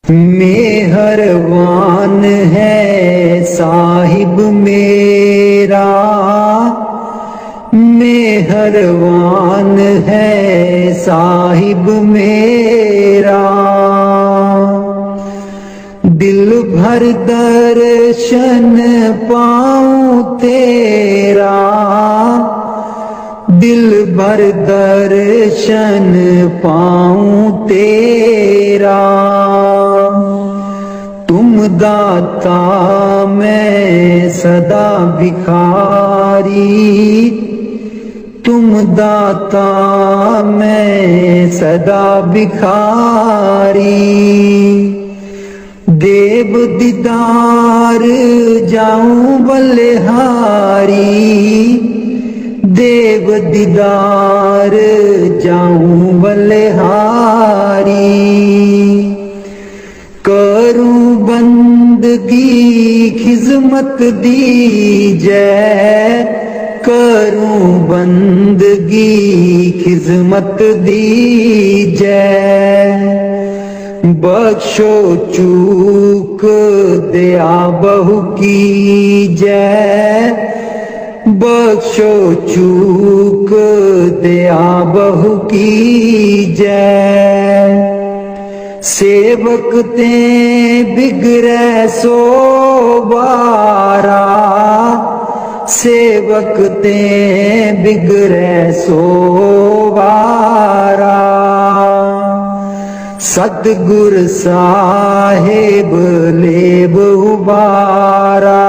मेहरबान है साहिब मेरा, मेहरबान है साहिब मेरा। दिल भर दर्शन पाऊं तेरा, दिल भर दर्शन पाऊं तेरा। तुम दाता मैं सदा भिखारी, तुम दाता मैं सदा भिखारी। देव दीदार जाऊं बलिहारी, देव दीदार जाऊं बलिहारी। करूं बंदगी खिजमत दीजै, करूं बंदगी खिजमत दीजै। बख्शो चूक दया बहु कीजै, बख्शो चूक दया बहु कीजै। सेवक ते बिगड़ै सो बारा, सेवक ते बिगड़ै सो बारा। सतगुर साहेब लेब उबारा,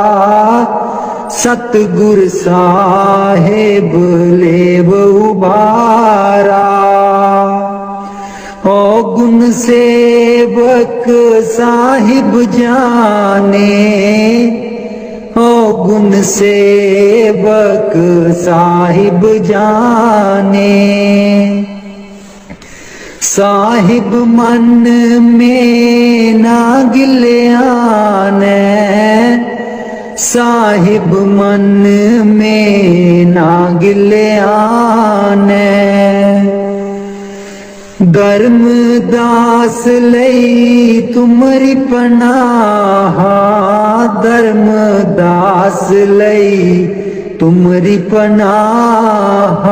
सतगुर साहेब लेब उबारा। ओ गुण सेवक साहिब जाने, ओ गुण सेवक साहिब जाने। साहिब मन में ना गिल्याने, साहिब मन में ना गिल्याने। धर्म दास लई तुमरी पनाह, धर्म दास लई तुमरी पनाह।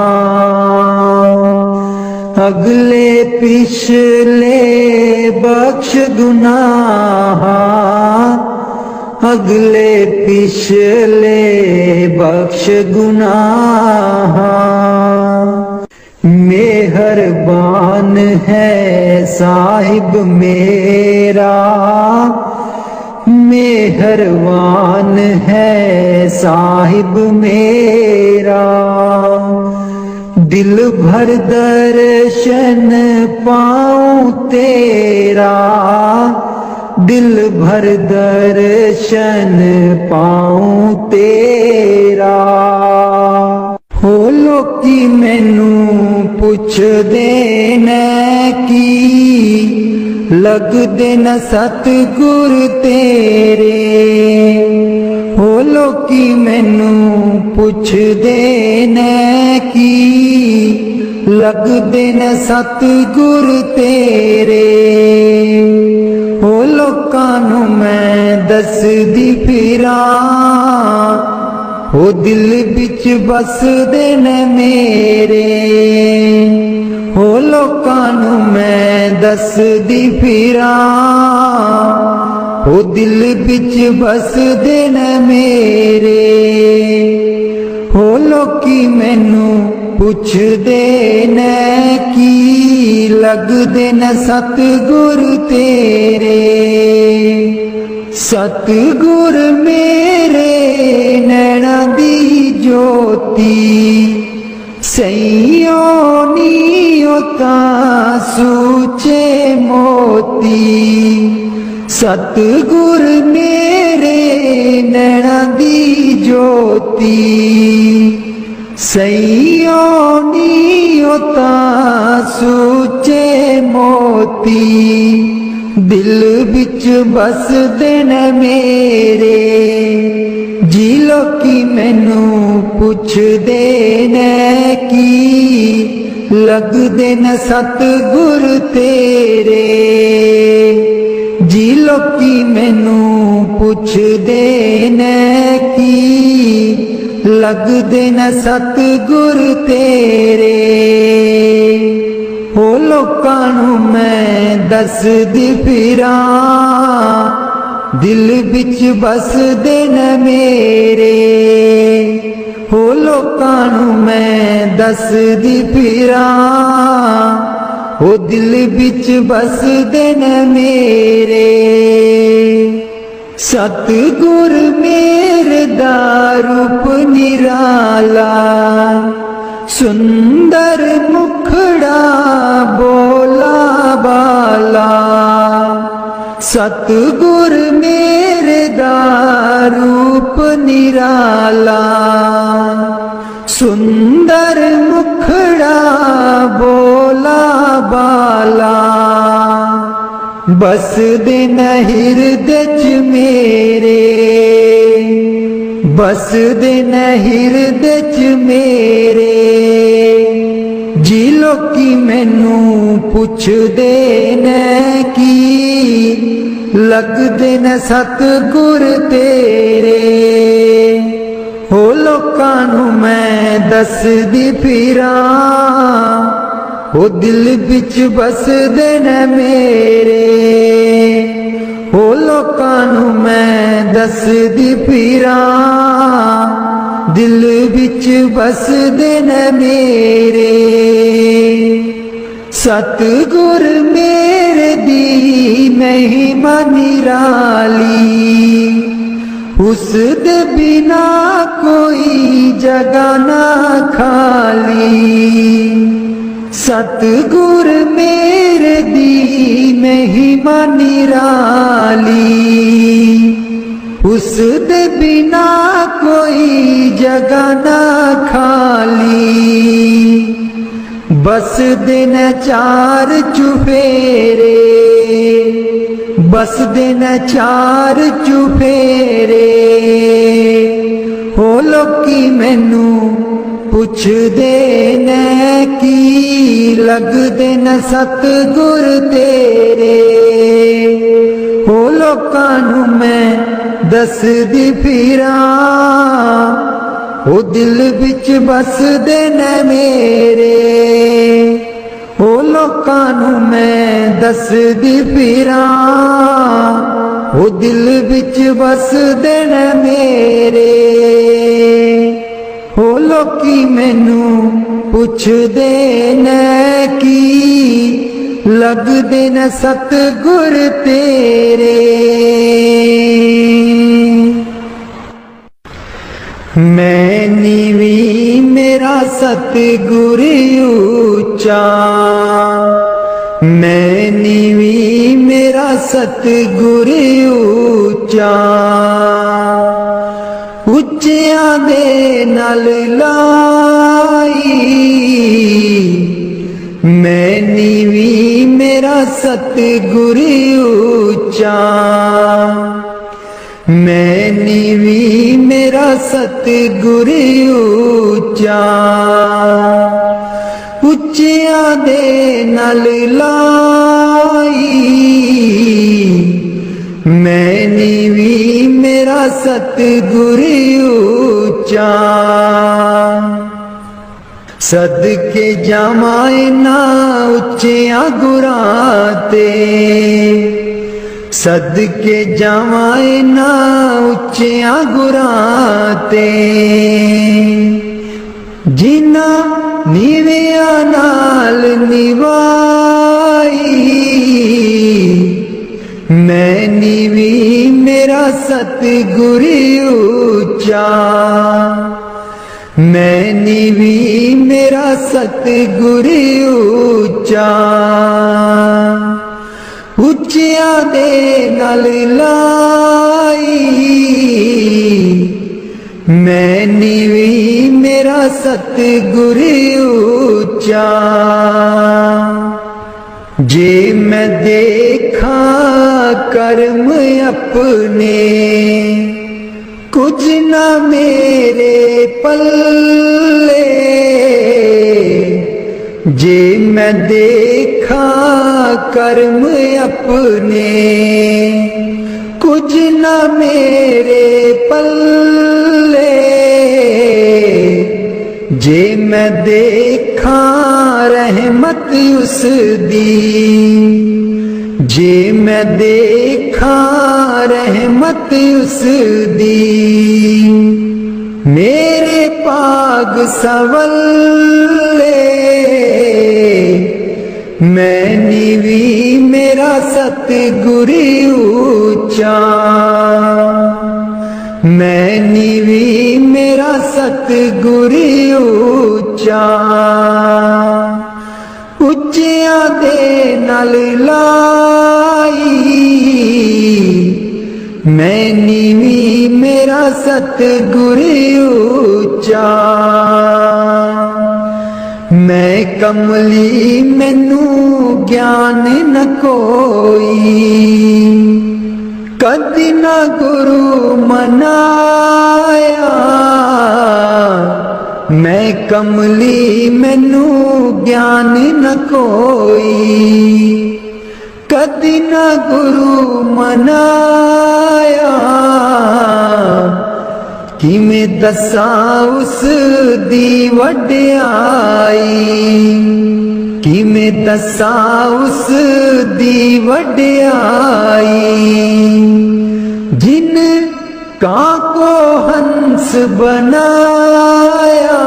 अगले पिछले बख्श गुनाह, अगले पिछले बख्श गुनाह। मेहरबान है साहिब मेरा, मेहरबान है साहिब मेरा। दिल भर दर्शन पाऊं तेरा, दिल भर दर्शन पाऊं तेरा। हो लोकी मैनू पुछदे ने की, लगदे न सतगुर तेरे। हो लोकी मैनू पुछदे ने की, लगदे न सतगुर तेरे। हो लोकां नू मैं दसदी फिरां, हो दिल बिच बसदे न मेरे। हो लोकां नू मैं दसदी फिरां, हो दिल बिच बसदे न मेरे। हो लोकी मैनू पुछदे न की, लगदे न सतगुर तेरे। सतगुर मेरे नैना दी ज्योति, सैयो नीओ तां सूचे मोती। सतगुर मेरे नैना दी ज्योति, सैयो नीओ तां सूचे मोती। दिल बिच बसदे न मेरे, जी लोकी मैनू पुछदे न की, लगदे न सतगुर तेरे। जी लोकी मैनू पुछदे ने की लगदे न सतगुर तेरे। ओ लोकां नू मैं दसदी फिरां दिल विच बसदे न मेरे। हो लोकां नू मैं दसदी फिरां ओ दिल विच बसदे न मेरे। सतगुर मेरे दा रूप निराला सुंदर मुखड़ा बोला बाला। सतगुर मेरे दा रूप निराला सुंदर मुखड़ा बोला बाला। बसदे न हिरदे च मेरे बसदे न हिरदे च मेरे। जी लोकी मैनू पुछदे ने की लगदे न सतगुर तेरे। हो लोकां नू मैं दसदी फिरां ओ दिल विच बसदे न मेरे। हो लोकां नू मैं दसदी फिरां दिल विच बसदे न मेरे। सतगुर मेरे दी महिमा निराली उस दे बिना कोई जगह ना खाली। सतगुर मेरे दी महिमा निराली उस दे बिना कोई जगह ना खाली। बस दिन चार चुफेरे बस दिन चार चुफेरे। हो लोकी मैनू पुछदे ने की लगदे न सतगुर तेरे। हो लोकां नू मैं दसदी फिरां ओ दिल विच बसदे न मेरे। ओ लोकां नू मैं दसदी फिरां ओ दिल विच बसदे न मेरे। ओ लोकी मैनू पुछदे ने की लगदे न सतगुर तेरे। मैं नीवी मेरा सतगुर ऊंचा मैं नीवी मेरा सतगुर ऊंचा। उच्चियां दे नाल लाई मैं नीवी मेरा सतगुर ऊंचा। मैं नीवी मेरा सतगुर ऊंचा। उच्चियां दे नाल लाई मैं नीवी मेरा सतगुर ऊंचा। सदके जावां ना उच्चियां गुरां ते सदके जावां ना उच्चियां गुरां ते। जिन्ना नीवियां नाल निभाई मैं नीवी मेरा सतगुर ऊंचा। मैं नीवी मेरा सतगुर ऊंचा। उच्चियां दे नाल लाई मैं नीवी मेरा सतगुर ऊंचा। जे मैं देखा कर्म अपने कुछ ना मेरे पल्ले। जे मैं देखा कर्म अपने कुछ न मेरे पल्ले जे मैं देखा रहमत उस दी, जे मैं देखा रहमत उस दी। मेरे पाग सवल्ले मैं नीवी मेरा सतगुर ऊंचा, मैं नीवी मेरा सतगुर ऊंचा। ਉੱਚਿਆਂ ਦੇ ਨਾਲ ਲਾਈ ਮੈਂ ਨੀਵੀਂ ਮੇਰਾ ਸਤਿਗੁਰ ਉੱਚਾ। ਮੈਂ ਕਮਲੀ ਮੈਨੂੰ ਗਿਆਨ ਨ ਕੋਈ, ਕਦੀ ਨਾ ਗੁਰੂ ਮਨਾਇਆ। मैं कमली मैनू ज्ञान न कोई, कदी न गुरु मनाया। किवें दसा उस दी वड्याई, किवें दसा उस दी वड्याई। जिन कां को हंस बनाया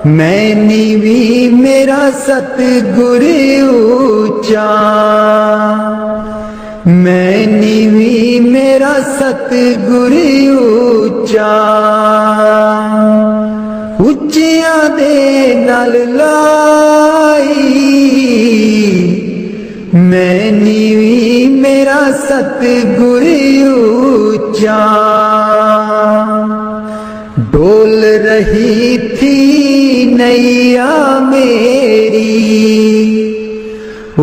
मैं नीवी मेरा सतगुर ऊंचा, मैं नीवी मेरा सतगुर ऊंचा। ਉੱਚਿਆਂ ਦੇ ਨਾਲ ਲਾਈ मैं नीवी मेरा सतगुर ऊंचा। डोल रही थी नैया मेरी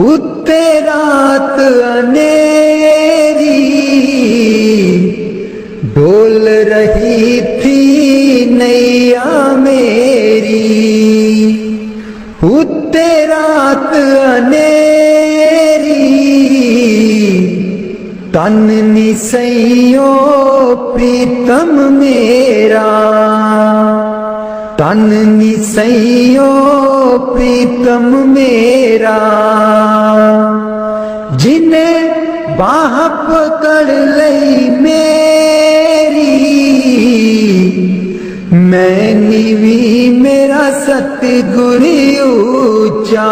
उत्ते रात अनेरी, डोल रही थी नैया मेरी उत्ते रात अनेरी। तन निसैयो प्रीतम मेरा, तन निसैयो प्रीतम मेरा। जिन्हें बाह पकड़ लई मेरी मैं नीवी मेरा सतगुर ऊंचा,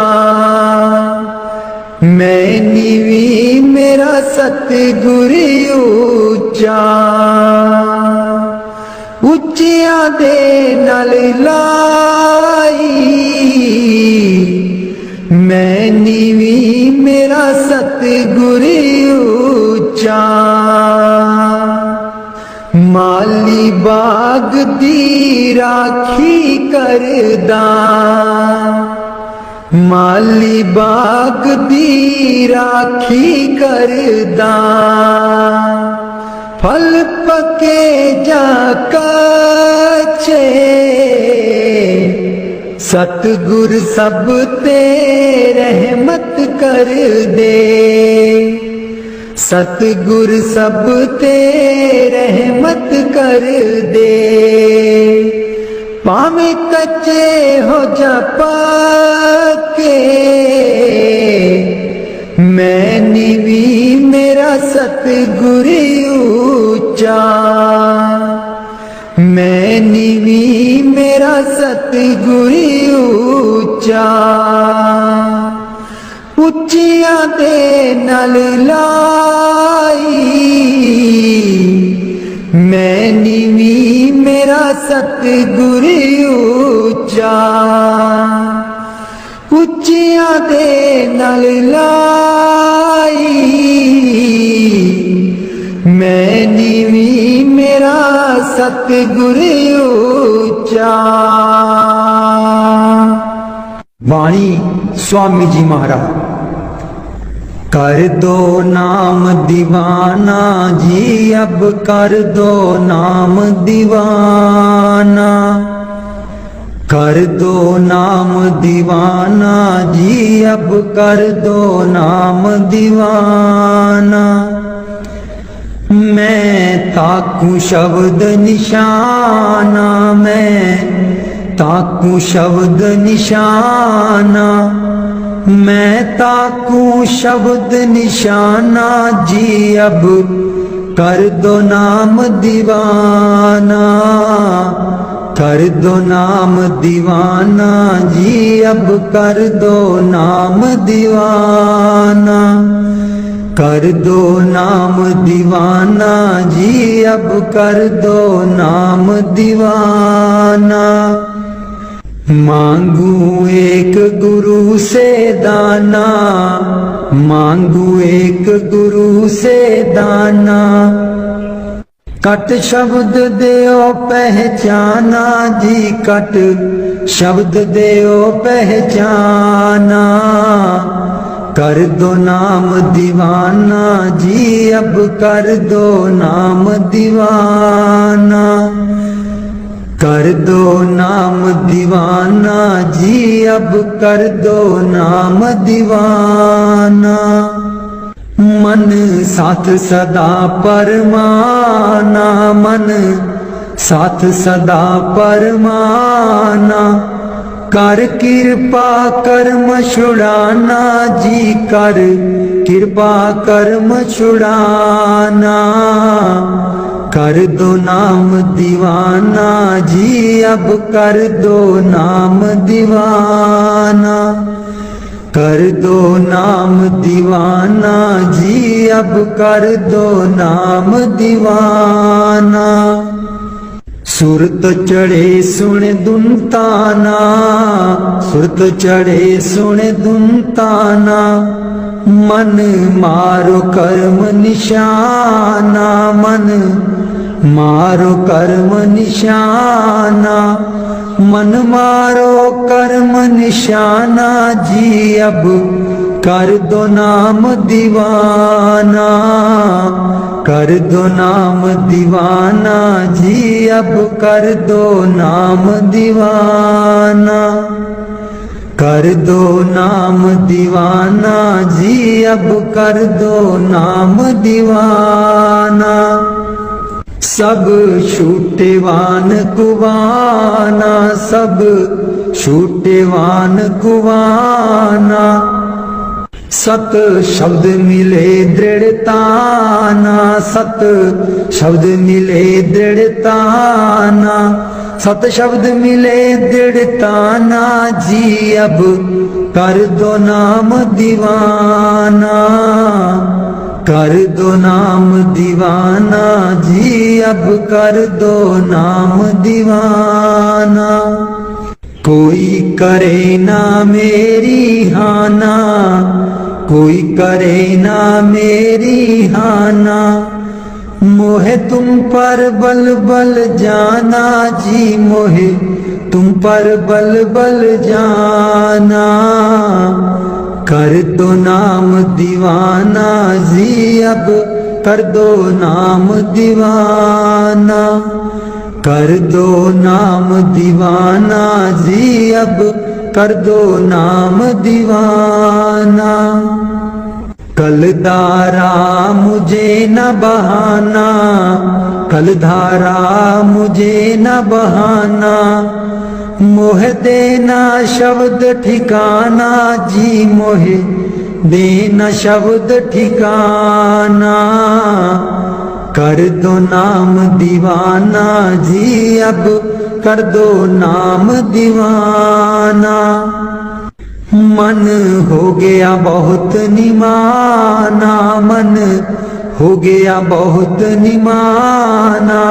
मैं नीवी मेरा सतगुर ऊंचा। ਉੱਚਿਆਂ ਦੇ ਨਾਲ ਲਾਈ ਮੈਂ ਨੀਵੀ ਮੇਰਾ ਸਤਗੁਰ ਉੱਚਾ। ਮਾਲੀ ਬਾਗ ਦੀ ਰਾਖੀ ਕਰਦਾ, ਮਾਲੀ ਬਾਗ ਦੀ ਰਾਖੀ ਕਰਦਾ। फल पके जा कच्चे सतगुर सब ते रहमत कर दे, सतगुर सब ते रहमत कर दे। भावे कच्चे हो जा पक्के मैं नीवी मेरा सतगुर ऊंचा, मैं नीवी मेरा सतगुर ऊंचा। ਉੱਚਿਆਂ ਦੇ ਨਾਲ ਲਾਈ मैं नीवी मेरा सतगुर ऊंचा। ਉੱਚਿਆਂ ਦੇ ਨਾਲ ਲਾਈ मैं नीवी मेरा सतगुर ऊंचा। वाणी स्वामी जी महाराज। कर दो नाम दीवाना जी, अब कर दो नाम दीवाना, कर दो नाम दीवाना जी, अब कर दो नाम दीवाना। ताकू शब्द निशाना, मैं ताकू शब्द निशाना, मैं ताकू शब्द निशाना जी अब कर दो नाम दीवाना, कर दो नाम दीवाना जी अब कर दो नाम दीवाना, कर दो नाम दीवाना जी अब कर दो नाम दीवाना। मांगू एक गुरु से दाना, मांगू एक गुरु से दाना, कट शब्द देओ पहचाना जी, कट शब्द देओ पहचाना, कर दो नाम दीवाना जी अब कर दो नाम दीवाना, कर दो नाम दीवाना जी अब कर दो नाम दीवाना। मन साथ सदा परमाना, मन साथ सदा परमाना, कर कृपा कर्म छुड़ाना जी, कर कृपा कर्म छुड़ाना, कर दो नाम दीवाना जी अब कर दो नाम दीवाना, कर दो नाम दीवाना जी अब कर दो नाम दीवाना। सुरत चढ़े सुन दुनताना, सुरत चढ़े सुन दुनताना, मन मारो कर्म निशाना, मन मारो कर्म निशाना, मन मारो कर्म निशाना जी अब कर दो नाम दीवाना, कर दो नाम दीवाना जी अब कर दो नाम दीवाना, कर दो नाम दीवाना जी अब कर दो नाम दीवाना। सब छूटेवान कुवाना, सब छूटेवान कुवाना, सत शब्द मिले दृढ़ताना, सत शब्द मिले दृढ़ताना, सत शब्द मिले दृढ़ताना जी अब कर दो नाम दीवाना, कर दो नाम दीवाना जी अब कर दो नाम दीवाना। कोई करे ना मेरी हाना, कोई करे ना मेरी हाना, मोहे तुम पर बल बल जाना जी, मोहे तुम पर बल बल जाना, कर दो नाम दीवाना जी अब कर दो नाम दीवाना, कर दो नाम दीवाना जी अब कर दो नाम दीवाना। कल धारा मुझे न बहाना, कल धारा मुझे न बहाना, मोह देना शब्द ठिकाना जी, मोहे देना शब्द ठिकाना, कर दो नाम दीवाना जी अब कर दो नाम दीवाना। मन हो गया बहुत निमाना, मन हो गया बहुत निमाना,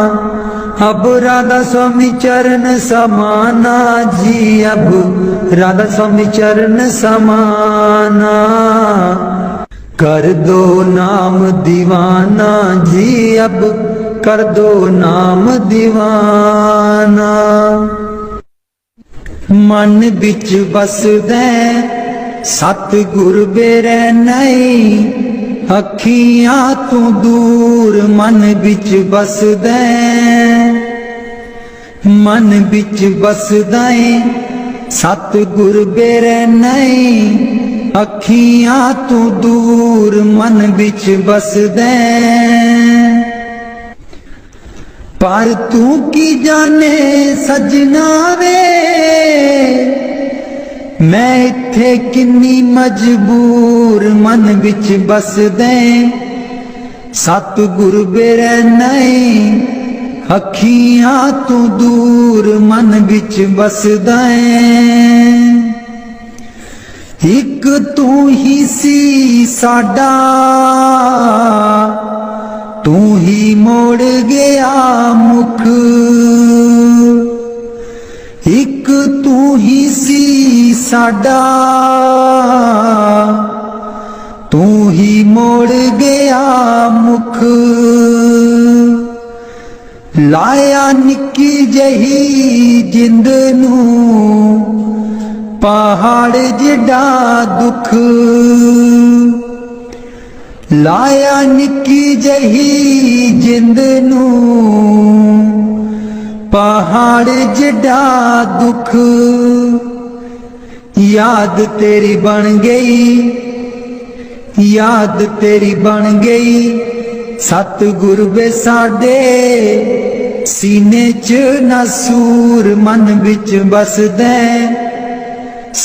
अब राधा स्वामी चरण समाना जी, अब राधा स्वामी चरण समाना, कर दो नाम दीवाना जी अब कर दो नाम दीवाना। मन बिच बसदे सतगुर बेरै नहीं, अखियां तू दूर मन बिच बसदे, मन बिच बसदे सतगुर बेरै नहीं, अखियां तू दूर मन बिच बसदे। पर तू की जाने सजना वे मैं इत्थे किन्नी मजबूर मन विच बसदे सतगुर बेरे नहीं अखियां तू दूर मन विच बसदा एक तू ही सी साडा तू ही मोड़ गया मुख एक तू ही सी साडा तू ही मोड़ गया मुख लाया निक्की जही जिंद नू पहाड़ जिडा दुख लाया निक्की जही जिंद नू पहाड़ जिडा दुख याद तेरी बन गई याद तेरी बन गई सतगुर वे साडे सीने च नसूर मन विच बसदे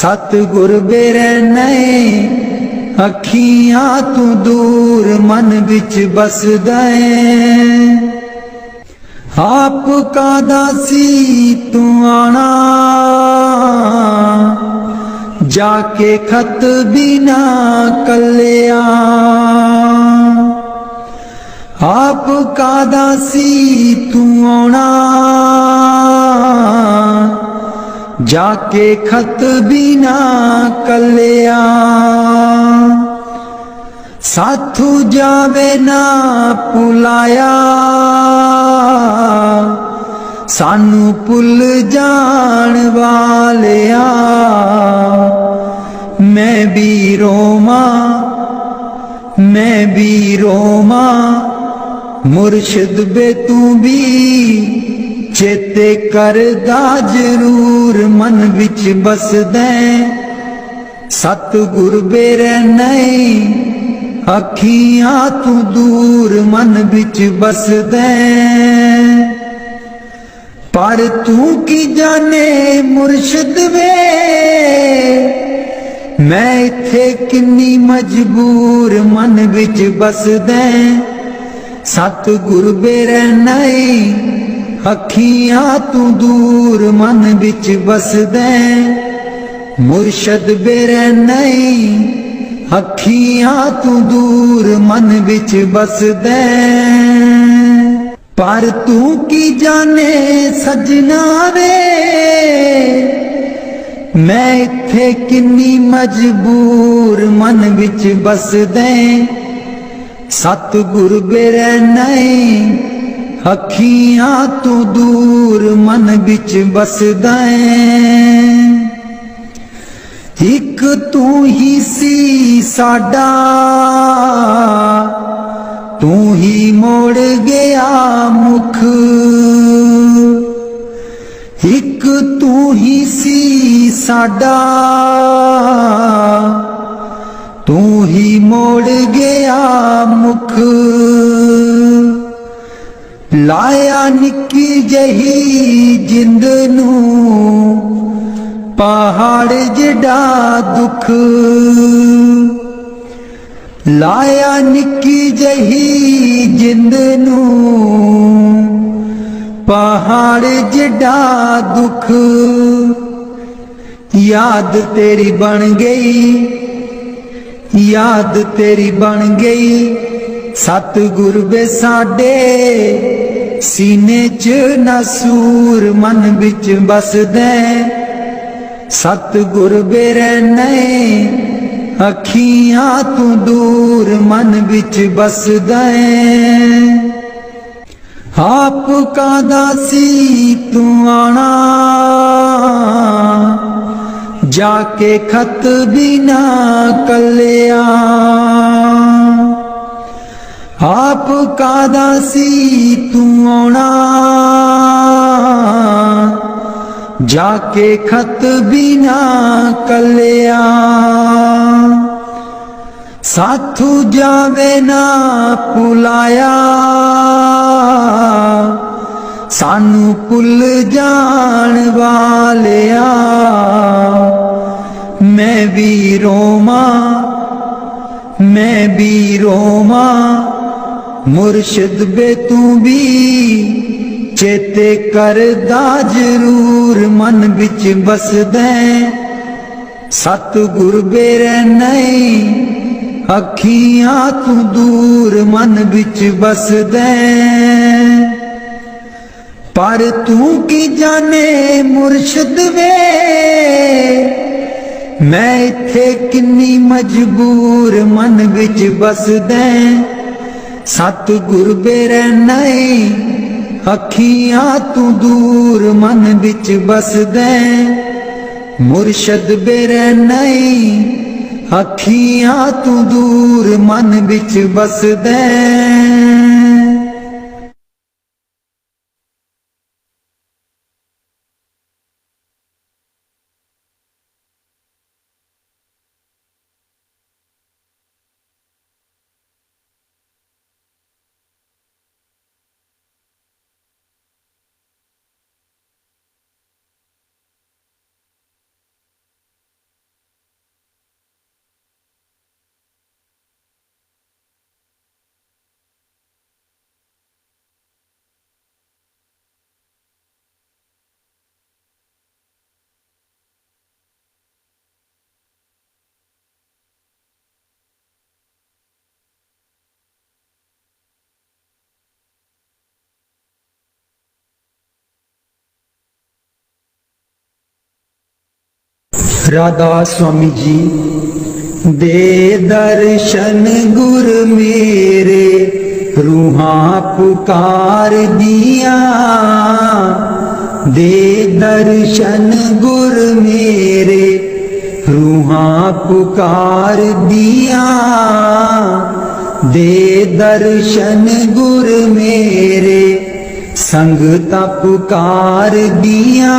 सतगुर बेरे नहीं अखियां तू दूर मन विच बसदा आप का दासी तू आना जाके खत बिना कलिया आप का दासी तू आना जाके खत बिना कलिया साथू जावे ना पुलाया सानू पुल जान वालिया मैं भी रोमा मुर्शिद बे तू भी चेते करदा जरूर मन विच बसदे सतगुर बेरे नहीं अखियां तू दूर मन विच बसदे पर तू की जाने मुर्शिद वे मैं इत्थे किन्नी मजबूर मन विच बसदे सतगुर बेरे नहीं अखियां तू दूर मन विच बसदे मुर्शद बेरे नहीं अखियां तू दूर मन विच बसदे पर तू की जाने सजना वे मैं इत्थे किन्नी मजबूर मन विच बसदे सतगुर बेरे नहीं अखियां तू दूर मन विच बसदा एक तू ही सी साडा तू ही मोड़ गया मुख एक तू ही सी साडा तू ही मोड़ गया मुख लाया निक्की जही जिंद नू पहाड़ जिडा दुख लाया निक्की जही जिंद नू पहाड़ जिडा दुख याद तेरी बन गई याद तेरी बन गई सतगुर वे साडे सीने च नसूर मन विच बसदे सतगुर बेरे नहीं अखियां तू दूर मन विच बसदा आप का दासी तू आना जाके खत बिना कलिया आप का दासी तू आना जाके खत बिना कलिया साथू जावे ना पुलाया सानू भुल जान वालिया मैं भी रोमा मुर्शिद बे तू भी चेते करदा जरूर मन बिच बसदे सतगुर बेरे नहीं अखियां तू दूर मन बिच बसदे पर तू की जाने मुर्शिद वे मैं इत्थे किन्नी मजबूर मन बिच बसदे सतगुर बेरे नहीं अखियां तू दूर मन बिच बसदे मुर्शिद बेरे नहीं अखियां तू दूर मन बिच बसदे राधा स्वामी जी दे दर्शन गुर मेरे रूहां पुकार दिया दे दर्शन गुर मेरे रूहां पुकार दिया दे दर्शन गुर मेरे संगता पुकार दिया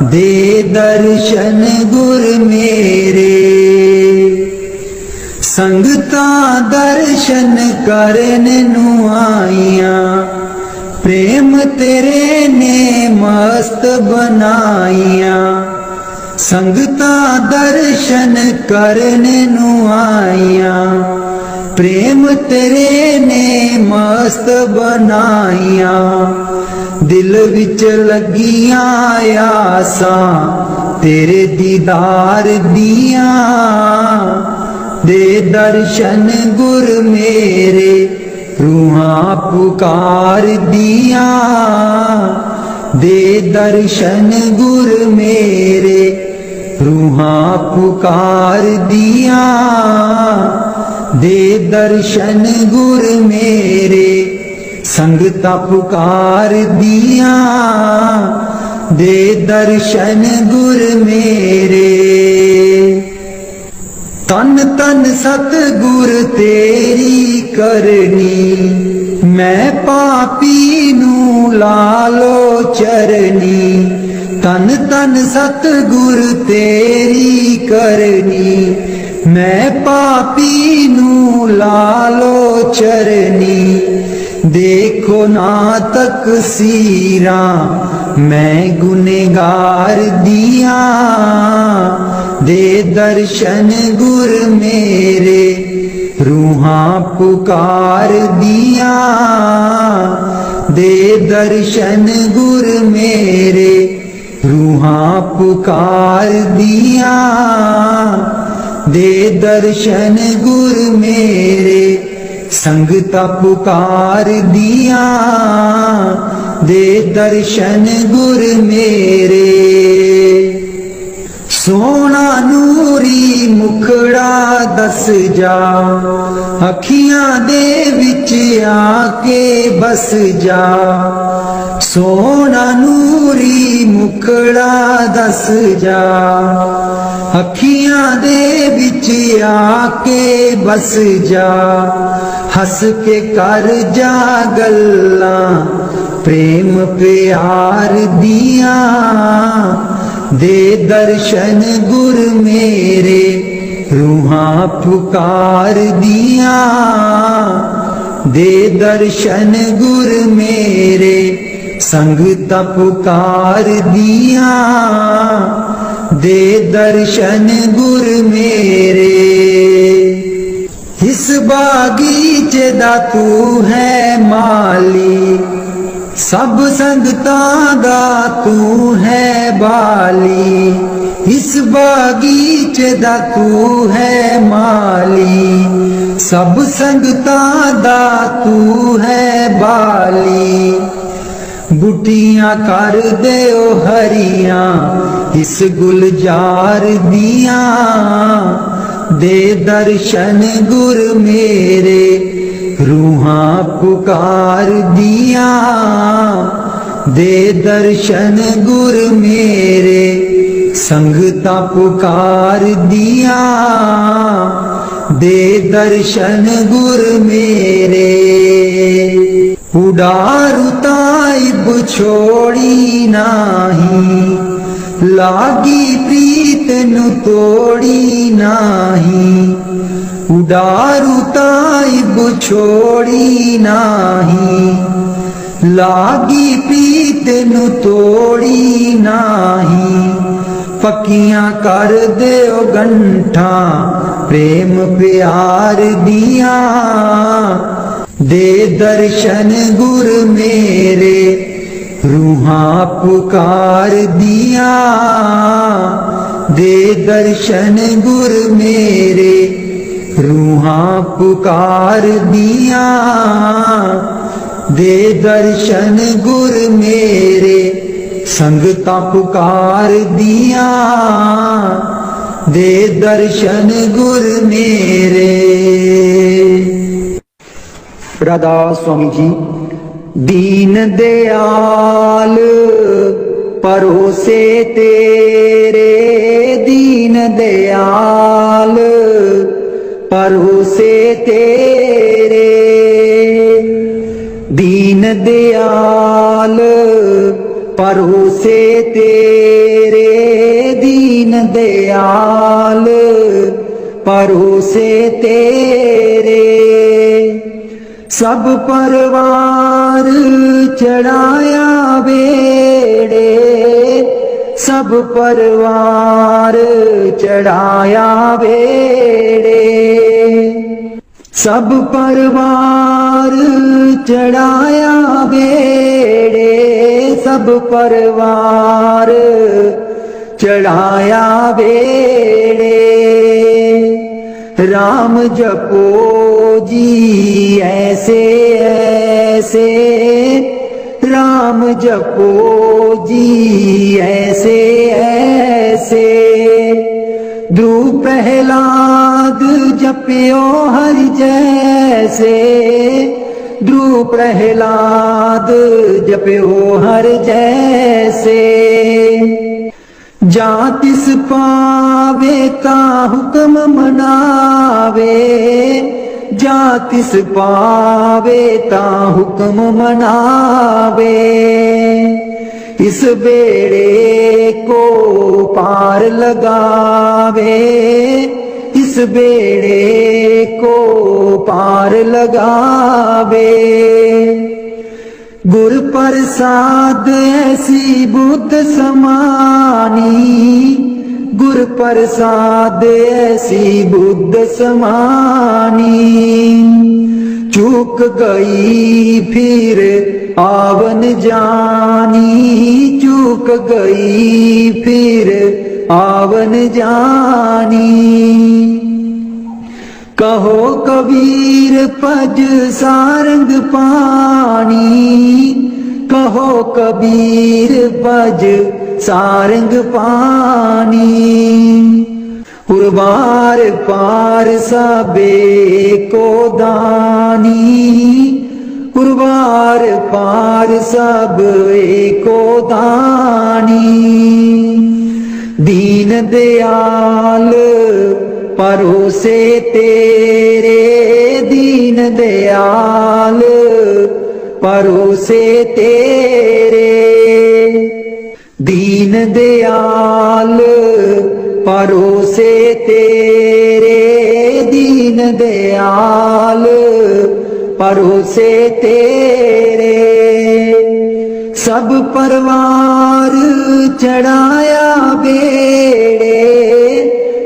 दे दर्शन गुर मेरे संगता दर्शन करने नू आईया प्रेम तेरे ने मस्त बनाईया संगता दर्शन करने नू आईया प्रेम तेरे ने मस्त बनाईया दिल विच लगिया आसा तेरे दीदार दिया दे दर्शन गुर मेरे रूहां पुकार दिया दे दर्शन गुर मेरे रूहां पुकार दिया दे दर्शन गुर मेरे संगता पुकार दिया दे दर्शन गुर मेरे तन तन सतगुर तेरी करनी मैं पापी नू लालो चरनी तन तन सतगुर तेरी करनी मैं पापी नू लालो चरनी देखो ना तक सीरा मैं गुनेगार दिया दे दर्शन गुर मेरे रूहां पुकार दिया दे दर्शन गुर मेरे रूहां पुकार दिया दे दर्शन गुर मेरे संगता पुकार दिया दे दर्शन गुर मेरे सोना नूरी मुखड़ा दस जा अखियां दे विच आके बस जा सोना नूरी मुखड़ा दस जा अखियां दे विच आके बस जा हस के कर जा गल्लां प्रेम प्यार दिया दे दर्शन गुर मेरे रूहां पुकार दिया दे दर्शन गुर मेरे संगता पुकार दिया, दे दर्शन गुर मेरे। इस बागीचे दा तू है माली, सब संगतां दा तू है बाली। इस बागीचे दा तू है माली, सब संगतां दा तू है बाली। बुटियां कर देओ हरियां इस गुलजार दियां, दे दर्शन गुर मेरे रूहां पुकार दियां, दे दर्शन गुर मेरे संगता पुकार दियां, दे दर्शन गुर मेरे। उडारू ताइब छोड़ी नाही, लागी प्रीत नु तोड़ी नाही। उडारू ताइब छोड़ी नाही, लागी प्रीत नु तोड़ी नाही। पक्कियां कर देओ गंठा प्रेम प्यार दिया, दे दर्शन गुर मेरे रूहां पुकार दिया, दे दर्शन गुर मेरे रूहां पुकार दिया, दे दर्शन गुर मेरे संगता पुकार दिया, दे दर्शन गुर मेरे। राधा स्वामी जी। दीन दयाल परोसे तेरे, दीन दयाल परोसे तेरे। दीन दयाल परोसे तेरे, दीन दयाल परोसे तेरे। सब परवार चढ़ाया बेड़े, सब परवार चढ़ाया बेड़े। सब परवार चढ़ाया बेड़े, सब परवार चढ़ाया बेड़े। राम जपो जी ऐसे ऐसे, राम जपो जी ऐसे ऐसे। ध्रुव प्रहलाद जपियो हर जैसे, ध्रुव प्रहलाद जपियो हर जैसे। जा तिस पावे ता हुक्म मनावे, जा तिस पावे ता हुक्म मनावे। इस बेड़े को पार लगावे, इस बेड़े को पार लगावे। गुर प्रसाद ऐसी बुद्ध समानी, गुर प्रसाद ऐसी बुद्ध समानी। चूक गई फिर आवन जानी, चूक गई फिर आवन जानी। कहो कबीर पज सारंग पानी, कहो कबीर पज सारंग पानी। उर्वार पार सबे को दानी, उर्वार पार सब को दानी। दीन दयाल परोसे तेरे, दीन दयाल परोसे तेरे। दीन दयाल परोसे तेरे, दीन दयाल भरोसे तेरे। सब परवार चढ़ाया बेड़े,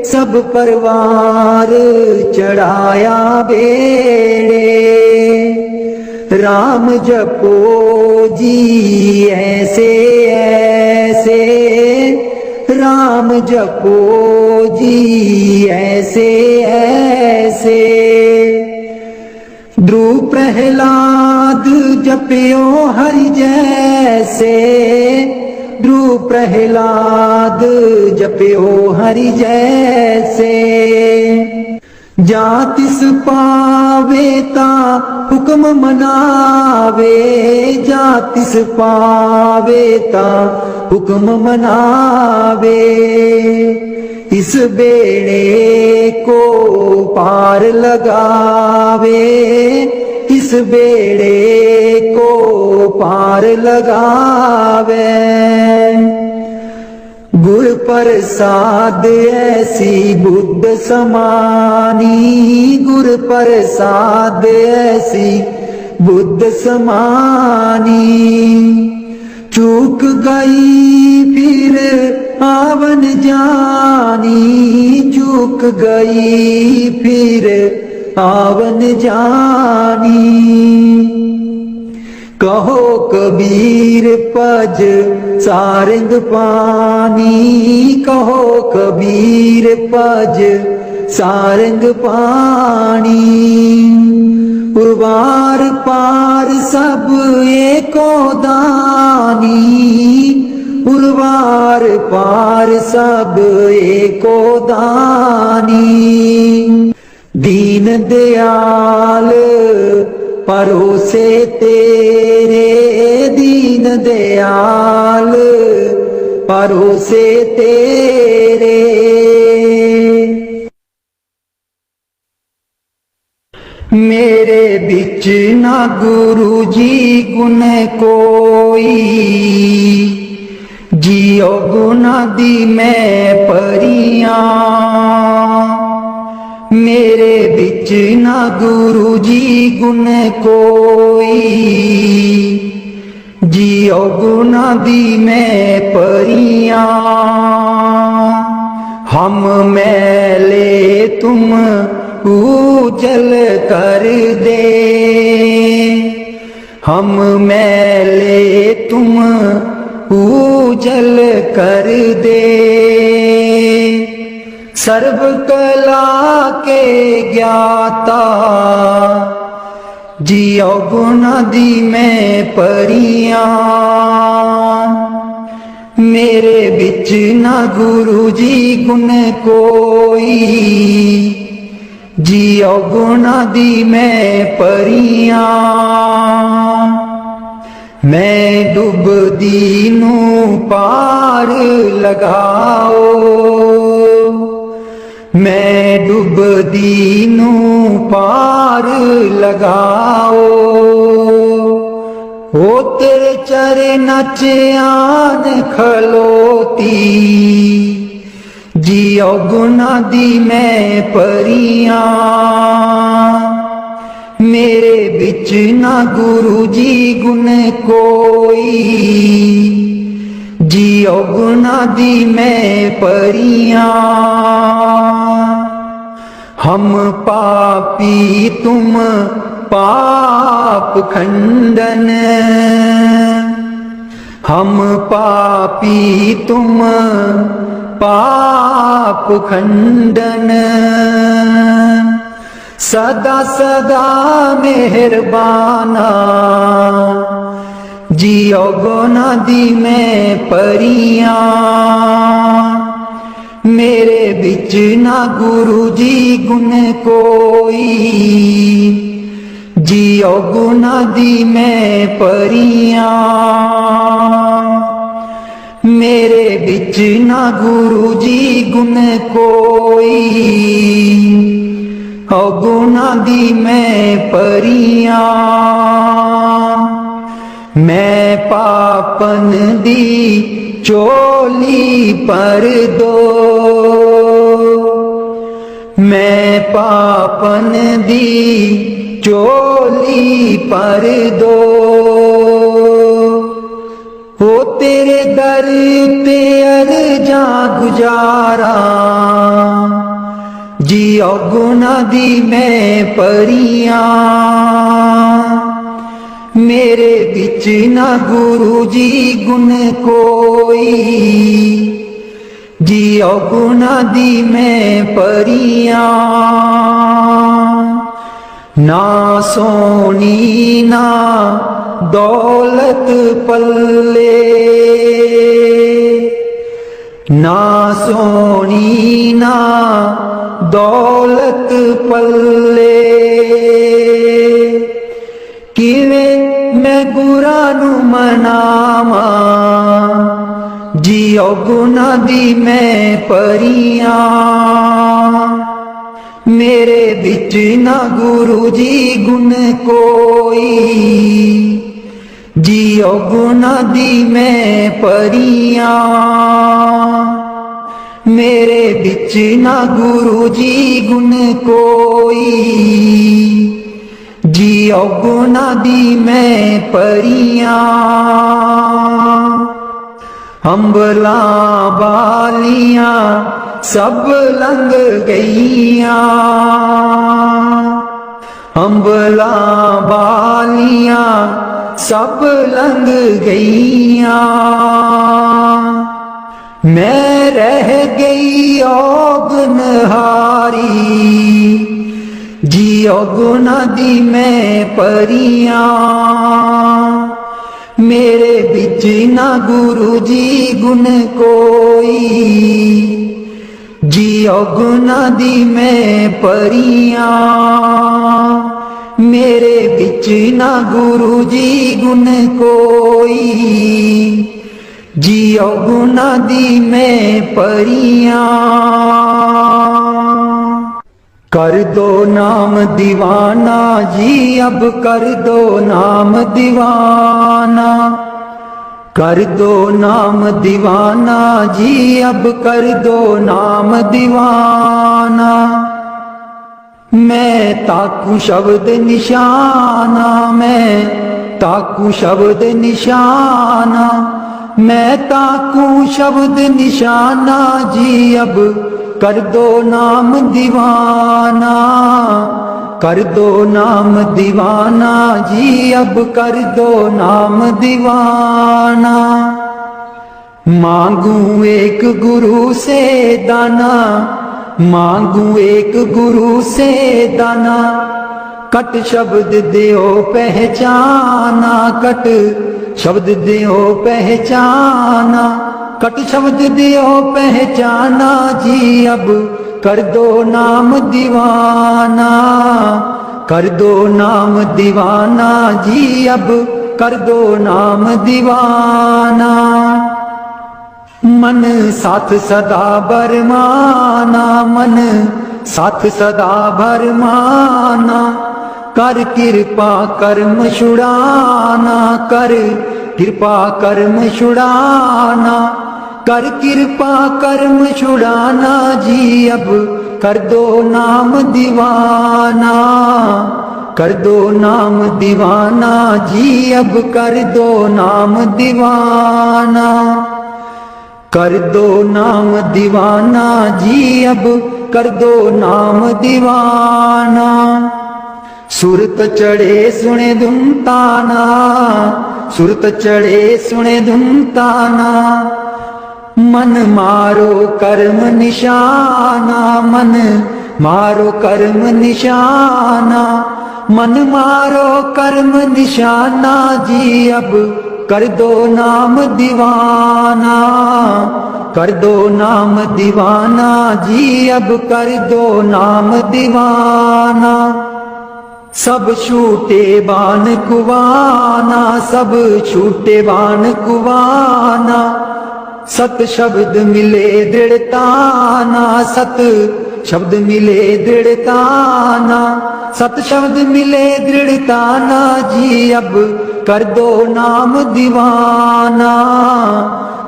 सब परवार चढ़ाया बेड़े। राम जपो जी ऐसे ऐसे, राम जपो जी ऐसे ऐसे। ध्रुव प्रहलाद जपियो हरि जैसे, ध्रुव प्रहलाद जपियो हरि जैसे। जा तिस पावे ता हुक्म मनावे, जा तिस पावे ता हुक्म मनावे। इस बेड़े को पार लगावे, इस बेड़े को पार लगावे। गुर प्रसाद ऐसी बुद्ध समानी, गुर प्रसाद ऐसी बुद्ध समानी। चूक गई फिर आवन जानी, चूक गई फिर आवन जानी। कहो कबीर पज सारंग पानी, कहो कबीर पज सारंग पानी। उर्वार पार सब एको दानी, उर्वार पार सब एको दानी। दीन दयाल परोसे तेरे, दीन दयाल परोसे तेरे। मेरे बिच ना गुरु जी गुण कोई, जियो गुना दी मैं परियां। मेरे बिच ना गुरु जी गुण कोई, जियो गुना दी मैं परियां। हम मैले तुम उजल कर दे, हम मैले तुम उजल कर दे। सर्व कला के ज्ञाता, जियो गुना दी मैं परियां। मेरे बिच ना गुरु जी गुण कोई, जियो गुना दी मैं परियां। मैं डुबदी नू पार लगाओ, मैं डुबदी नू पार लगाओ। ओ तेरे चरण च आन खलोती, जियो गुना दी मैं परियां। मेरे बिच ना गुरु जी गुण कोई, जियो गुना दी मैं परियां। हम पापी तुम पाप खंडन, हम पापी तुम पाप खंडन। सदा सदा मेहरबाना, जियो गुना दी मैं परियां। मेरे बिच ना गुरु जी गुण कोई, जियो गुना दी मैं परियां। मेरे बिच ना गुरु जी गुण कोई, गुना दी मैं परियां। मैं पापन दी चोली पर दो, मैं पापन दी चोली पर दो। हो तेरे दर ते अर्जा गुजारा, जियो गुना दी मैं परियां। मेरे बिच ना गुरु जी गुण कोई, जियो गुना दी मैं परियां। ना सोनी ना दौलत पल्ले, ना सोनी ना दौलत पल्ले। किवें मैं गुरा नू मनावा, जियो गुना दी मैं परियां। मेरे बिच ना गुरु जी गुण कोई, जियो गुना दी मैं परियां। मेरे बिच ना गुरु जी गुण कोई, जियो गुना दी मैं परियां। अंबला बालियां सब लंघ गईयां, अंबला बालियां सब लंघ गईयां। मैं रह गई औगनहारी, जियो गुना दी मैं परियां। मेरे बिच ना गुरु जी गुण कोई, जियो गुना दी मैं परियां। मेरे बिच ना गुरु जी गुण कोई, जियो गुना दी मैं परियां। कर दो नाम दीवाना जी, अब कर दो नाम दीवाना। कर दो नाम दीवाना जी, अब कर दो नाम दीवाना। मैं ताकू शब्द निशाना, मैं ताकू शब्द निशाना। मैं ताकू शब्द निशाना जी, अब कर दो नाम दीवाना। कर दो नाम दीवाना जी, अब कर दो नाम दीवाना। मांगू एक गुरु से दाना, मांगू एक गुरु से दाना। कट शब्द दियो पहचाना, कट शब्द दियो पहचाना। कट शब्द दियो पहचाना जी, अब कर दो नाम दीवाना। कर दो नाम दीवाना जी, अब कर दो नाम दीवाना। मन साथ सदा बरमाना, मन साथ सदा भरमाना। कर कृपा कर्म छुड़ाना, कर कृपा कर्म छुड़ाना। कर कृपा कर्म छुड़ाना जी, अब कर दो नाम दीवाना। कर दो नाम दीवाना जी, अब कर दो नाम दीवाना। कर दो नाम दीवाना जी, अब कर दो नाम दीवाना। सुरत चढ़े सुने धुनताना, सुरत चढ़े सुने धुनताना। मन मारो कर्म निशाना, मन मारो कर्म निशाना। मन मारो कर्म निशाना जी, अब कर दो नाम दीवाना। कर दो नाम दीवाना जी, अब कर दो नाम दीवाना। सब छूटे बान कुवाना, सब छूटे बान कुवाना। सत शब्द मिले दृढ़ताना, सत शब्द मिले दृढ़ताना। सत शब्द मिले दृढ़ताना जी, अब कर दो नाम दीवाना।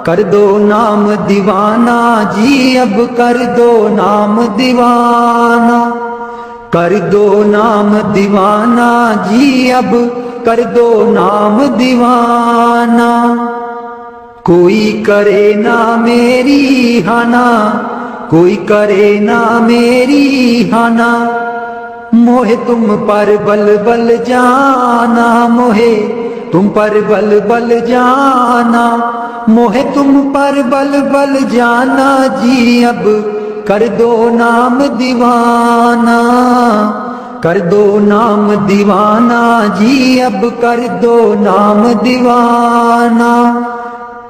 कर दो नाम दीवाना जी, अब कर दो नाम दीवाना। कर दो नाम दीवाना जी, अब कर दो नाम दीवाना। कोई करे ना मेरी हाना, कोई करे ना मेरी हाना। मोहे तुम पर बल बल जाना, मोहे तुम पर बल बल जाना। मोहे तुम पर बल बल जाना जी, अब कर दो नाम दीवाना। कर दो नाम दीवाना जी, अब कर दो नाम दीवाना।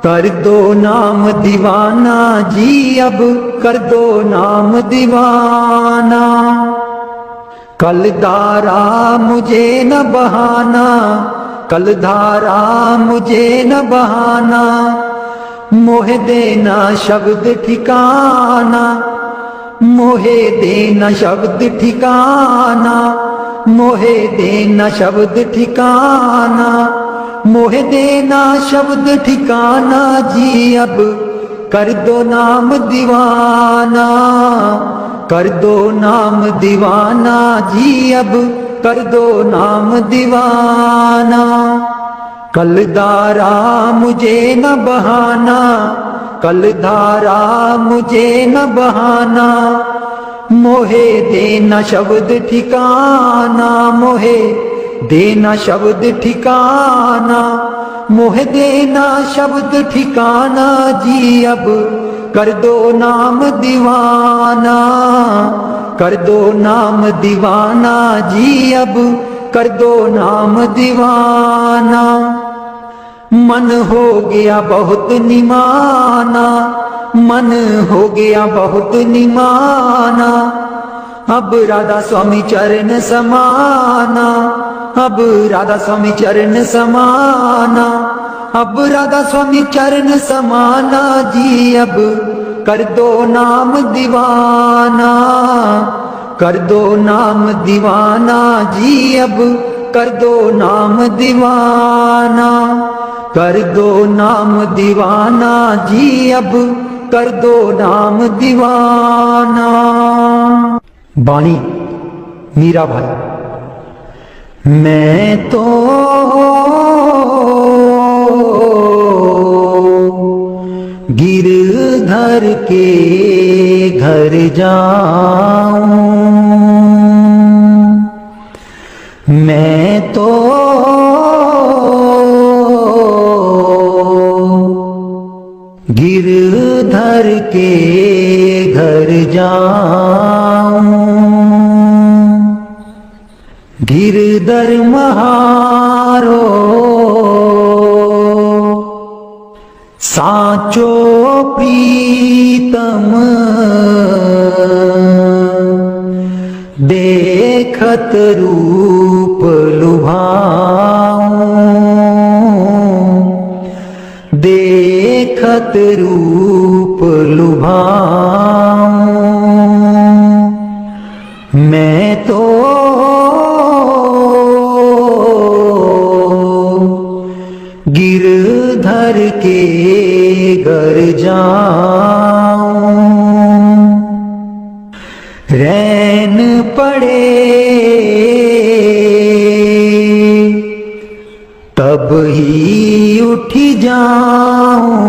कर दो नाम दीवाना जी, अब कर दो नाम दीवाना। कल धारा मुझे न बहाना, कल धारा मुझे न बहाना। मोहे देना शब्द ठिकाना, मोहे देना शब्द ठिकाना। मोहे देना शब्द ठिकाना, मोहे देना शब्द ठिकाना जी, अब कर दो नाम दीवाना। कर दो नाम दीवाना जी, अब कर दो नाम दीवाना। कल धारा मुझे न बहाना, कल धारा मुझे न बहाना। मोहे देना शब्द ठिकाना, मोहे देना शब्द ठिकाना। मोहे देना शब्द ठिकाना जी, अब कर दो नाम दीवाना। कर दो नाम दीवाना जी, अब कर दो नाम दीवाना। मन हो गया बहुत निमाना, मन हो गया बहुत निमाना। अब राधा स्वामी चरण समाना, अब राधा स्वामी चरण समाना। अब राधा स्वामी चरण समाना जी, अब कर दो नाम दीवाना। कर दो नाम दीवाना जी, अब कर दो नाम दीवाना। कर दो नाम दीवाना जी, अब कर दो नाम दीवाना। बाणी मीरा भाई। मैं तो गिरधर के घर जाऊं, मैं तो गिरधर के घर जाऊं। गिरधर महारो साचो प्रीतम, देखत रूप लुभाऊं, देखत रूप लुभाऊं। मैं तो गिरधर के घर जाऊं। रैन पड़े तब ही उठ जाऊं,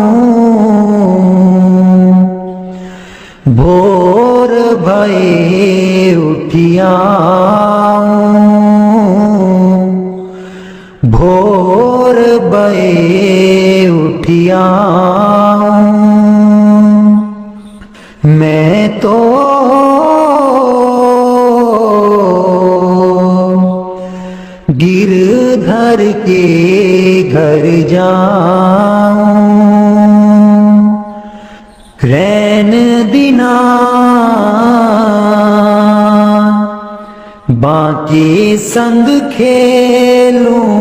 भोर भये उठियाऊं, भोर भये उठियाऊं। मैं तो गिरधर के घर जाऊं। रैन दिना बाकी संग खेलूं,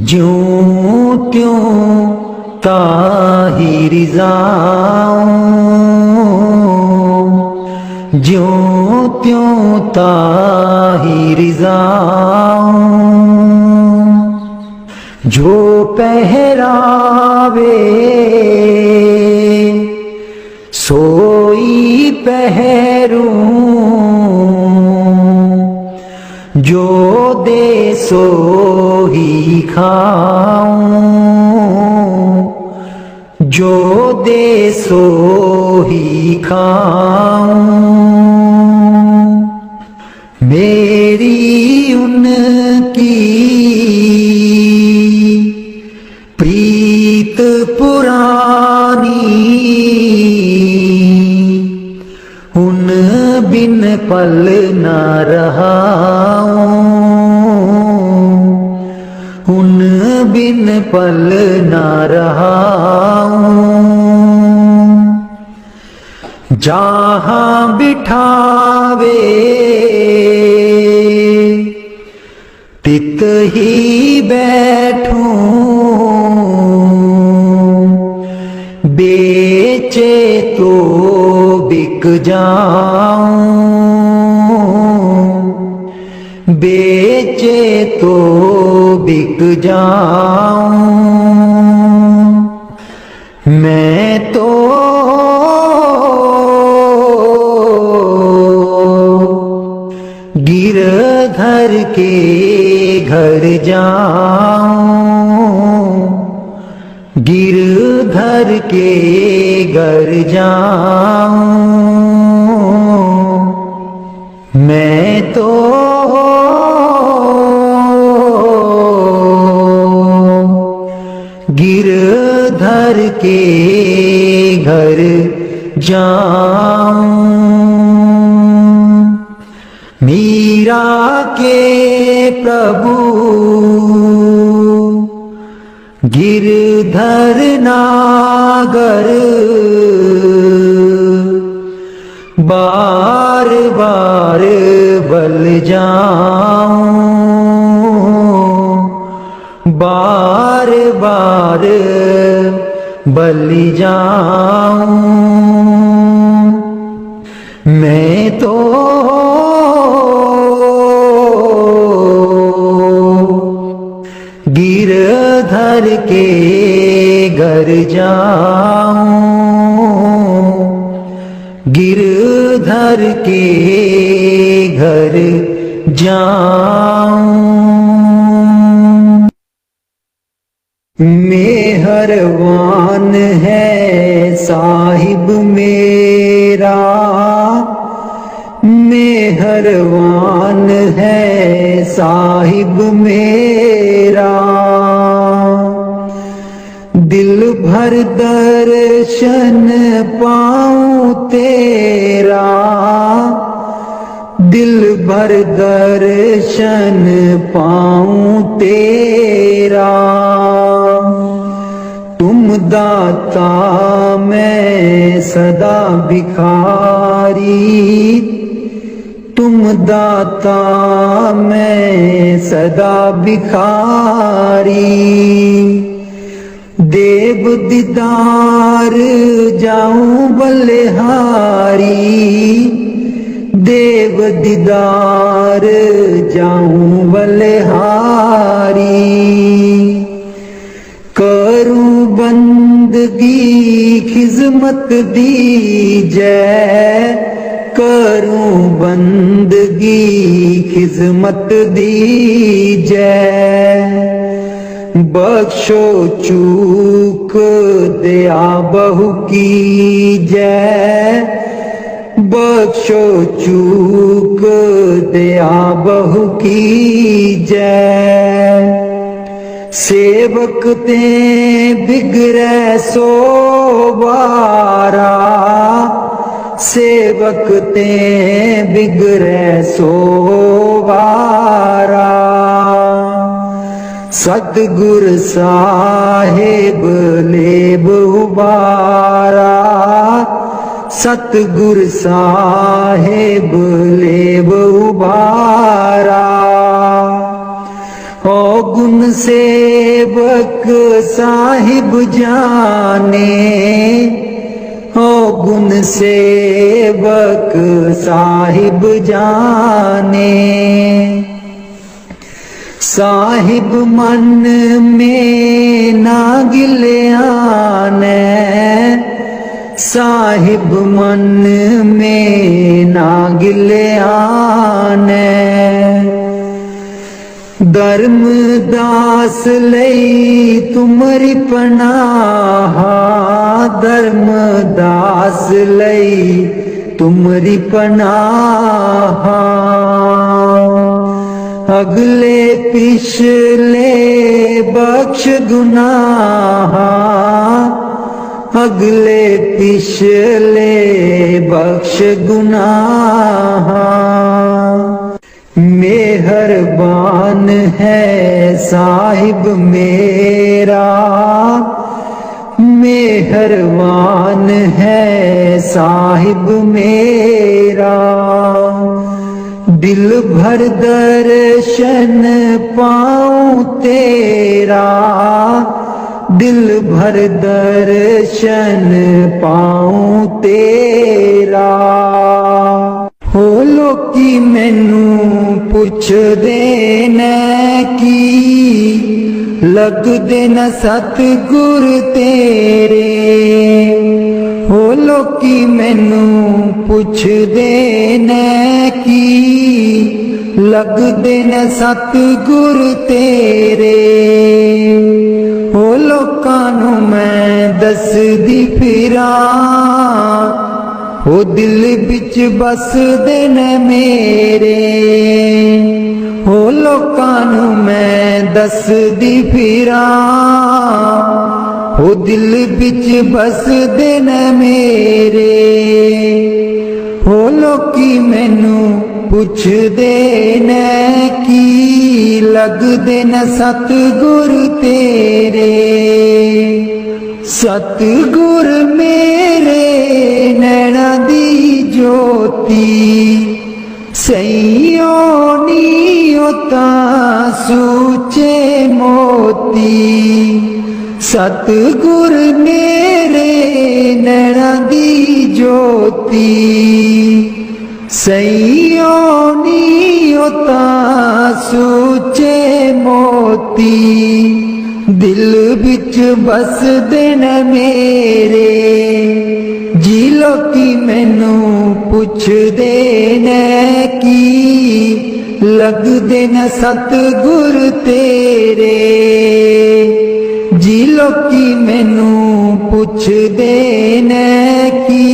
ज्यों त्यों ताहिर जाऊं, ज्यों त्यों ताहिर जाऊं। जो पहरावे सोई पहरूं, जो दे सो ही खाऊं, जो दे सो ही खाऊं। मेरी उनकी प्रीत पुरानी, उन बिन पल न रहाऊं, उन बिन पल न रहाऊं। जहाँ बिठावे तित ही बैठूं, बेचे तो बिक जाऊं, बेचे तो बिक जाऊं। मैं तो गिरधर के घर जाऊं, गिरधर के घर जाऊं। मैं तो गिरधर के घर जाऊं। मीरा के प्रभु गिरधर नागर, बार बार बल जाऊं, बार बार बल जाऊं। मैं तो गिरधर के घर जाऊं, गिरधर के घर जाऊं। मेहरबान है साहिब मेरा, मेहरबान है साहिब मेरा। दिल भर दर्शन पाऊं तेरा, दिल भर दर्शन पाऊं तेरा। तुम दाता मैं सदा भिखारी, तुम दाता मैं सदा भिखारी। देव दीदार जाऊं बलिहारी, देव दीदार जाऊं बलिहारी। करूं बंदगी खिजमत दीजै, करूं बंदगी खिजमत दीजै। बख्शो चूक दया बहु कीजै, बख्शो चूक दया बहु कीजै। सेवक ते बिगड़ै सो बारा, सेवक ते बिगड़ै सो बारा। सतगुर साहेब लेब उबारा, सतगुर साहेब लेब उबारा। ओ गुण सेवक साहिब जाने, ओ गुण सेवक साहिब जाने। साहिब मन में ना गिल्याने, साहिब मन में ना गिले आने धर्मदास लई तुमरी पनाह धर्मदास लई तुमरी पनाह अगले पिछले बख्श गुनाह अगले पिछले बख्श गुनाह मेहरबान है साहिब मेरा मेहरबान है साहिब मेरा दिल भर दर्शन पाऊं तेरा दिल भर दर्शन पाऊं तेरा हो लोकी मैनू पुछदे न की लगदे न सतगुर तेरे हो लोकी मैनू पुछदे न की लगदे न सतगुर तेरे हो लोकां नूं मैं दसदी फिरां हो दिल बिच बसदे न मेरे हो लोकां नूं मैं दसदी फिरां हो दिल बिच बसदे न मेरे हो लोकी मैनू पुछदे न की लगदे न सतगुर तेरे सतगुर मेरे नैना दी ज्योति सैयो नीओ तां सूचे मोती सतगुर मेरे नैना दी ज्योति सैयो नीओ तां सूचे मोती दिल बिच बसदे न मेरे जी लोकी मैनू पुछदे न की लगदे न सतगुर तेरे जी लोकी मैनू पुछदे न की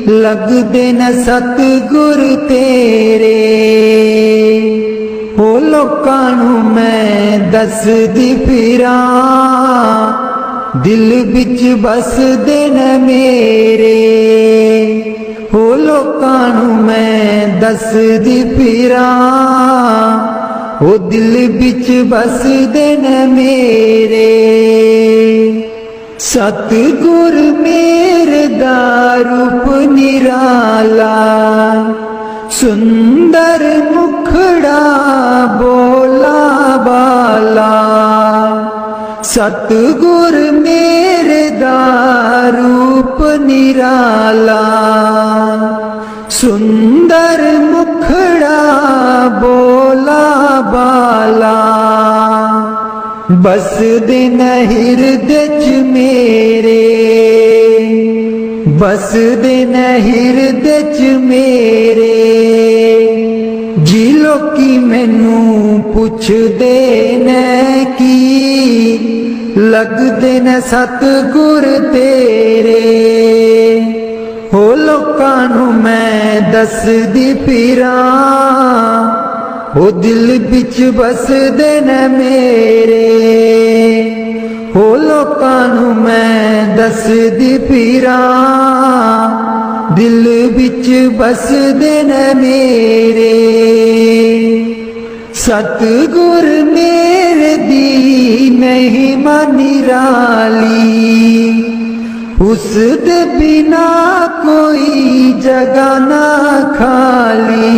लगदे न सतगुर तेरे हो लोकां नूं मैं दसदी फिरां दिल बिच बसदे न मेरे हो लोकां नूं मैं दसदी फिरां हो दिल बिच बसदे न मेरे सतगुर मेरे दा रूप निराला सुंदर मुखड़ा बोला बाला सतगुर मेरे दा रूप निराला सुंदर मुखड़ा बोला बाला बस दिन हृदय च मेरे बस दिन हृदय च मेरे जी लोकी मैनू पुछदे न की लगदे न सतगुर तेरे हो लोकां नूं मैं दसदी फिरां हो दिल बिच बसदे न मेरे हो लोकां नूं मैं दसदी फिरां दिल बिच बसदे न मेरे सतगुर मेरे दी महिमा निराली उस दे बिना कोई जगह ना खाली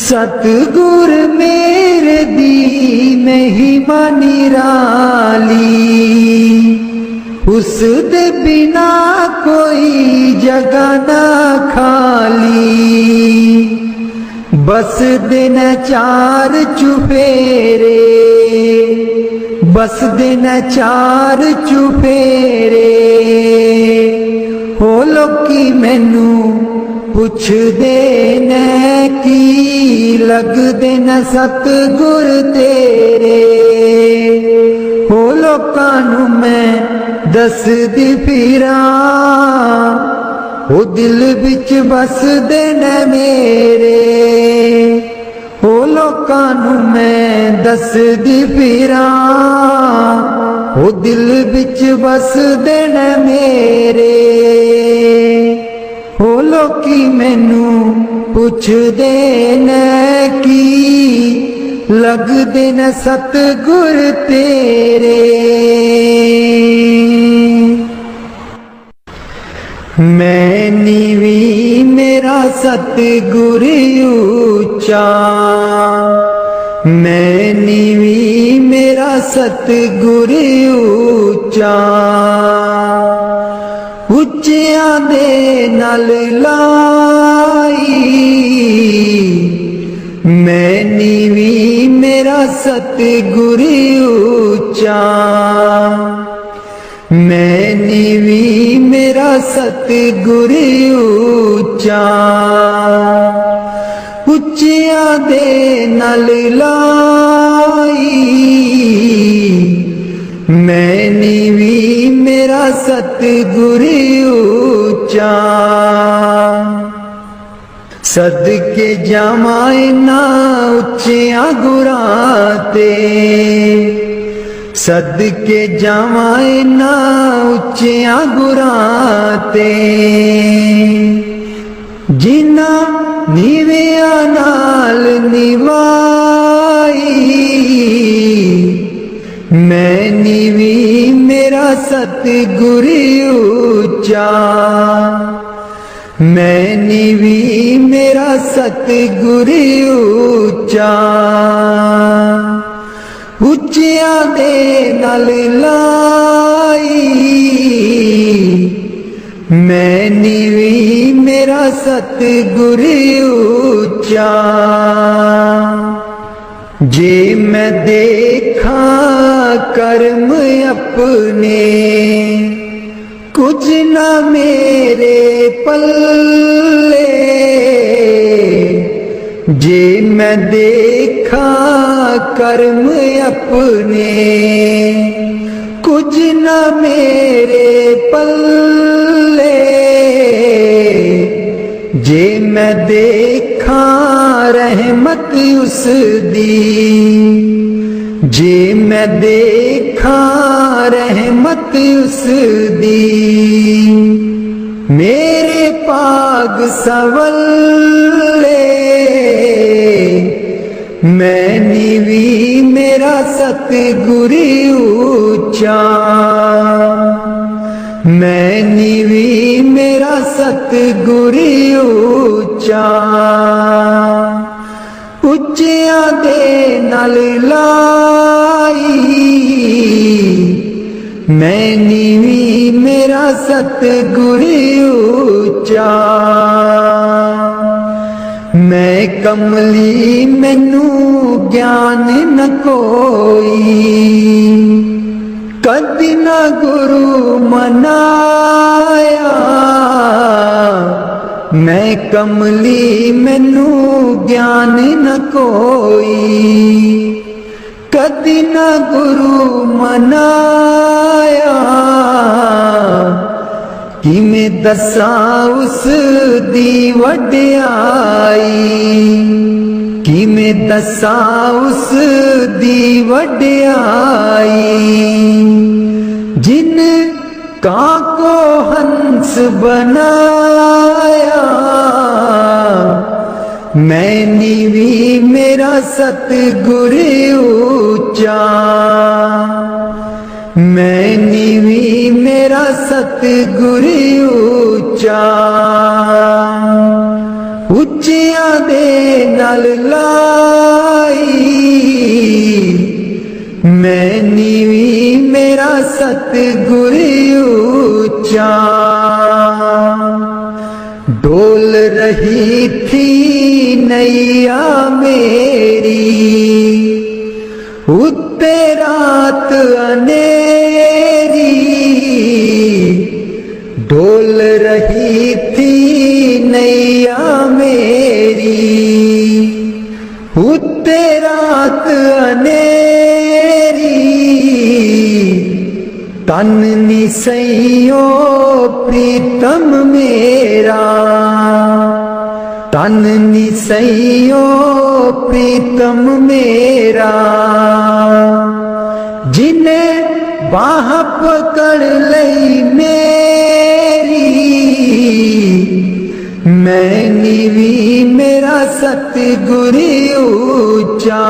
सतगुर मेरे दी महिमा निराली उस दे बिना कोई जगह ना खाली बस दिन चार चुफेरे बसदे न चार चुफेरे हो लोकी मैनू पुछदे न की लगदे न सतगुर तेरे हो लोकां नू मैं दसदी फिरां ओ दिल विच बसदे न मेरे ओ लोकां नू मैं दसदी फिरां ओ दिल विच बसदे न मेरे ओ लोकी मैनू पुछदे न की लगदे न सतगुर तेरे मैं नीवी मेरा सतगुर ऊंचा मैं नीवी मेरा सतगुर ऊंचा उच्चियां दे नाल लाई मैं नीवी मेरा सतगुर ऊंचा मैं नीवी मेरा सतगुर ऊंचा उच्चियां दे नाल लाई मैं नीवी मेरा सतगुर ऊंचा सदके जावां इन्हां उच्चियां गुरां ते सदके जावां इन्हां उच्चियां गुरां ते जिन्हां नीवियां नाल निवाई मैं नीवी मेरा सतगुर ऊंचा मैं नीवी मेरा सतगुर ऊंचा उच्चियां दे नाल लाई मैं नीवी मेरा सतगुर ऊंचा जे मैं देखा कर्म अपने कुछ ना मेरे पल्ले जे मैं देखा कर्म अपने कुछ न मेरे पल्ले जे मैं देखा रहमत उस दी जे मैं देखा रहमत उस दी मेरे पाग सवल्ले मैं नीवी मेरा सतगुर ऊंचा मैं नीवी मेरा सतगुर ऊंचा उच्चियां दे नाल लाई मैं नीवी मेरा सतगुर ऊंचा मैं कमली मैनू ज्ञान न कोई कदी न गुरु मनाया मैं कमली मैनू ज्ञान न कोई कदी न गुरु मनाया किमें दसां उस दी वड्याई किमें दसां उस दी वड्याई जिन कां को हंस बनाया मैं नीवी मेरा सतगुर ऊंचा मैं नीवी मेरा सतगुर ऊंचा उच्चियां दे नाल लाई मैं नीवी मेरा सतगुर ऊंचा डोल रही थी नैया मेरी उत्ते रात अनेरी डोल रही थी नैया मेरी। उत्ते रात अनेरी तन निसैयो प्रीतम मेरा, तन निसैयो प्रीतम मेरा। जिन्हें बाह पकड़ लई मेरी, मैं नीवी मेरा सतगुरु ऊंचा,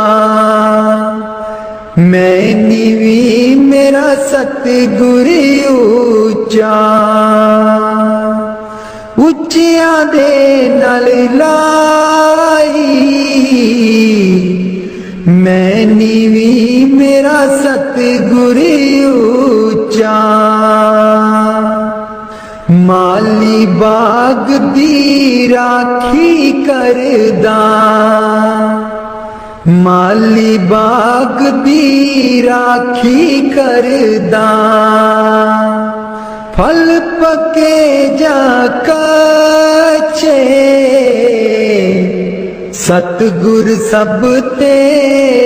मैं नीवी मेरा सतगुरु ऊंचा। उच्चियां दे नल लाई, मैं नीवी मेरा सतगुरु ऊंचा। माली बाग दी राखी करदा, माली बाग दी राखी करदा। फल पके जा कच्चे, सतगुर सब ते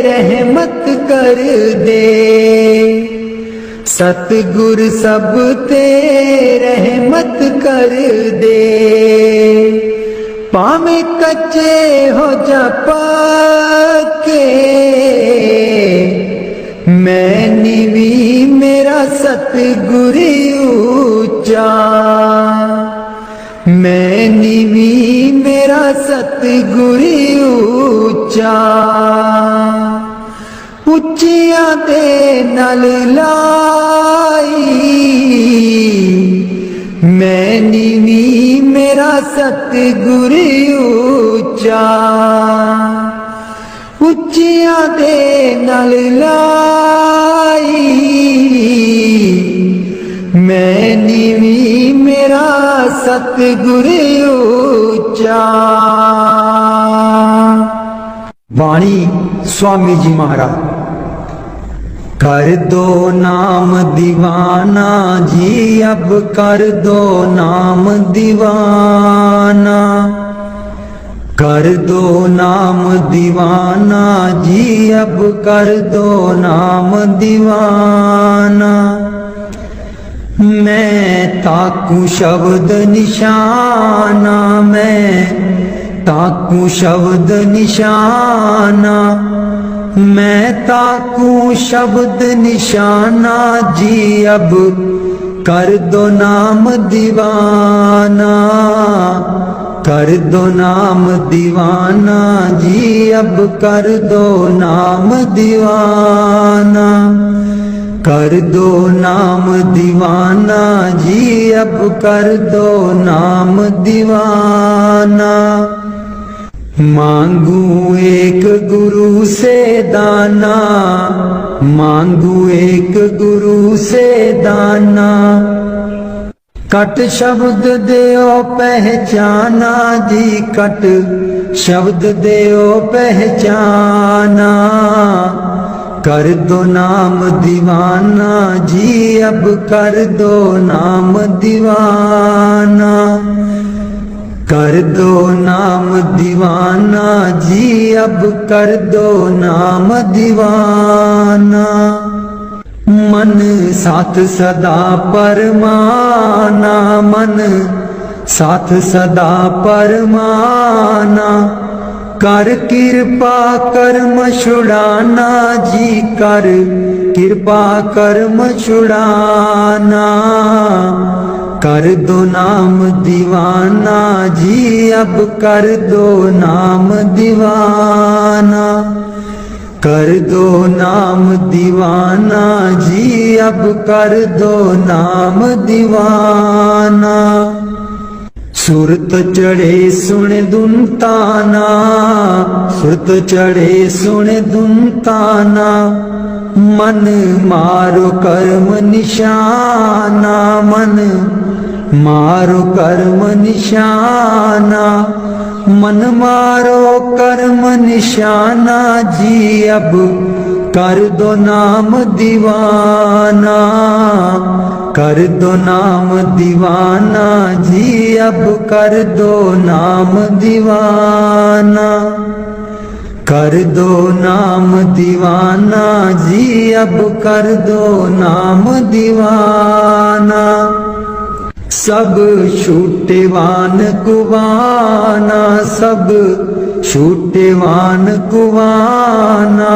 रहमत कर दे, सतगुर सब ते रहमत कर दे। पावे कच्चे हो जा पक्के, मैं नीवी मेरा सतगुरु ऊंचा, मैं नीवी मेरा सतगुरु ऊंचा। उच्चियां दे नल लाई, मैं नीवी मेरा सतगुरु ऊंचा। उच्चियां दे नल लाई, मैं नीवी मेरा सतगुरु ऊंचा। वाणी स्वामी जी महाराज। कर दो नाम दीवाना जी, अब कर दो नाम दीवाना, कर दो नाम दीवाना जी, अब कर दो नाम दीवाना। मैं ताकू शब्द निशाना, मैं ताकू शब्द निशाना, मैं ताकू शब्द निशाना जी, अब कर दो नाम दीवाना, कर दो नाम दीवाना जी, अब कर दो नाम दीवाना, कर दो नाम दीवाना जी, अब कर दो नाम दीवाना। मांगू एक गुरु से दाना, मांगू एक गुरु से दाना। कट शब्द देओ पहचाना जी, कट शब्द देओ पहचाना। कर दो नाम दीवाना जी, अब कर दो नाम दीवाना, कर दो नाम दीवाना जी, अब कर दो नाम दीवाना। मन साथ सदा परमाना, मन साथ सदा परमाना। कर कृपा कर्म छुड़ाना जी, कर कृपा कर्म छुड़ाना। कर दो नाम दीवाना जी, अब कर दो नाम दीवाना, कर दो नाम दीवाना जी, अब कर दो नाम दीवाना। सुरत चढ़े सुन दुनताना, सुरत चढ़े सुन दुनताना। मन मारो कर्म निशाना, मन मारो कर्म निशाना। मन मारो कर्म निशाना जी, अब कर दो नाम दीवाना, कर दो नाम दीवाना जी, अब कर दो नाम दीवाना, कर दो नाम दीवाना जी, अब कर दो नाम दीवाना। सब छूटेवान कुवाना, सब छूटेवान कुवाना,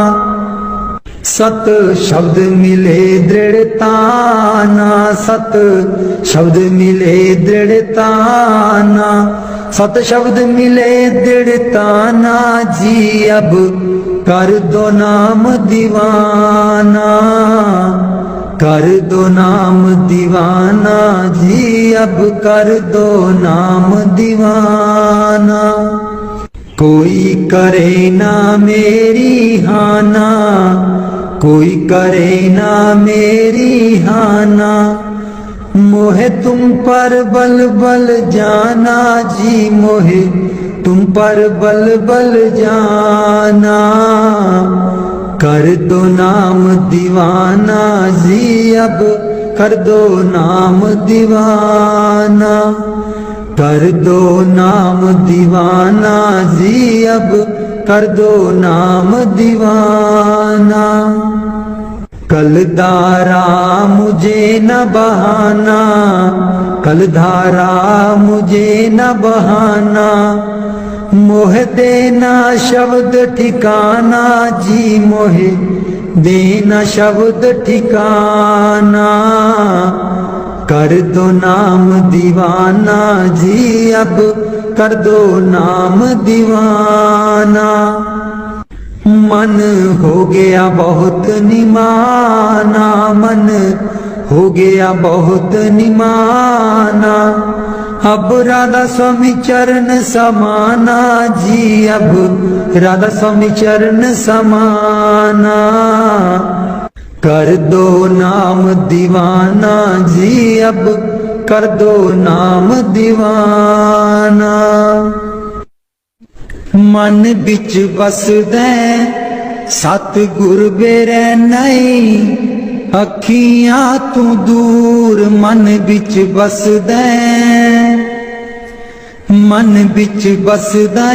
सत शब्द मिले दृढ़ताना, सत शब्द मिले दृढ़ताना, सत शब्द मिले दृढ़ताना जी, अब कर दो नाम दीवाना, कर दो नाम दीवाना जी, अब कर दो नाम दीवाना। कोई करे ना मेरी हाना, कोई करे ना मेरी हाना, मोहे तुम पर बल बल जाना जी, मोहे तुम पर बल बल जाना, कर दो नाम दीवाना जी, अब कर दो नाम दीवाना, कर दो नाम दीवाना जी, अब कर दो नाम दीवाना। कलधारा मुझे न बहाना, कलधारा मुझे न बहाना, मोह देना शब्द ठिकाना जी, मोहे देना शब्द ठिकाना, कर दो नाम दीवाना जी, अब कर दो नाम दीवाना। मन हो गया बहुत निमाना, मन हो गया बहुत निमाना, अब राधा स्वामी चरण समाना जी, अब राधा स्वामी चरण समाना, कर दो नाम दीवाना जी, अब कर दो नाम दीवाना। मन बिच बसदे सतगुर बेरै नहीं, अखियां तू दूर मन बिच बसदे, मन बिच बसदा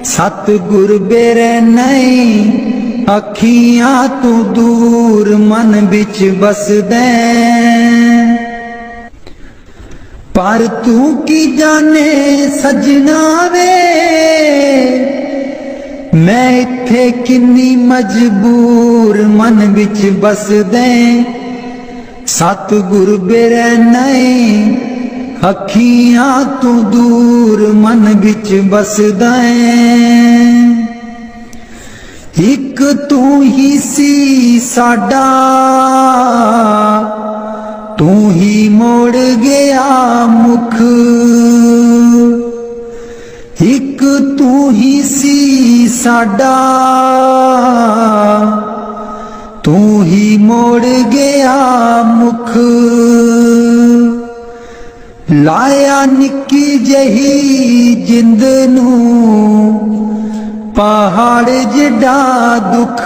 सतगुर बेरै नहीं, अखियां तू दूर मन बिच बसदे, पर तू की जाने सजना वे, मैं इत्थे किन्नी मजबूर मन बिच बसदे, सतगुर बेरै नहीं, अखियां तू दूर मन बिच बसदा, एक तू ही सी साडा, तू ही मोड़ गया मुख, एक तू ही सी साडा, तू ही मोड़ गया मुख, लाया निक्की जही जिंद नू पहाड़ जिड्डा दुख।